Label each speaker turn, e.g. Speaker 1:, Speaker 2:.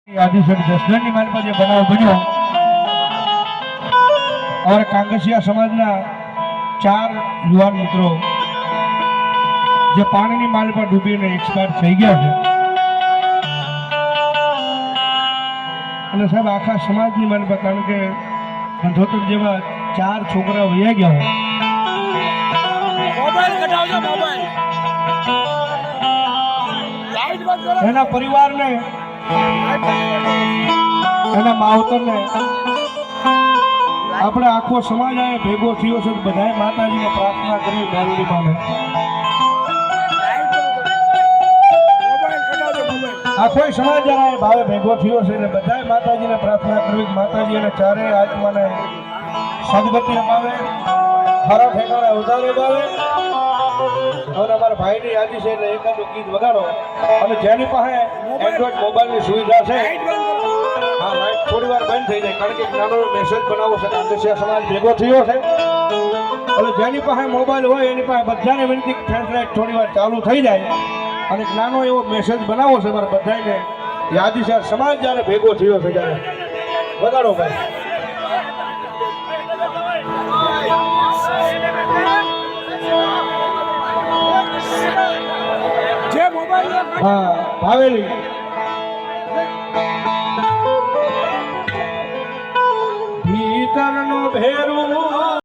Speaker 1: आदिशक्ति जसदन मान पर बनाव बनो और कांगसिया समाजना 4 युवान मित्रों जो पानी की माल पर डूबी ने एक्सपायर थी गया है साहब आखा समाज की माल पर कारण के धोतर जेवा 4 छोकरा वया गया हो एना परिवार ने एना मावतर ने अपने आखो समाज आए भेगो थयो छे बधाए माताजी ने प्रार्थना करी मेलडी माने आखो समाज आए भावे भेगो थयो छे ने बधाए माताजी ने प्रार्थना करी माताजी ने चारे आत्मा ने सदगति अपावे हरा ठेकाणे उधारे पावे और हमारा भाई ने यादी से एकादो गीत वगाड़ो અને જેની પાસે એન્ડ્રોઇડ મોબાઈલ ની સુવિધા છે હા લાઈટ થોડી વાર બંધ થઈ જાય કારણ કે નાનો મેસેજ બનાવવો છે કાંગસિયા સમાજ ભેગો થયો છે અને જેની પાસે મોબાઈલ હોય એની પાસે બધાને વિનંતી ફ્લેશ થોડી વાર ચાલુ થઈ જાય અને નાનો એવો મેસેજ બનાવવો છે મારા બધાને યાદીશાર સમાજ જ્યારે ભેગો થયો છે ત્યારે વગાડો ભાઈ हाँ भावेली भीतर नो भेरू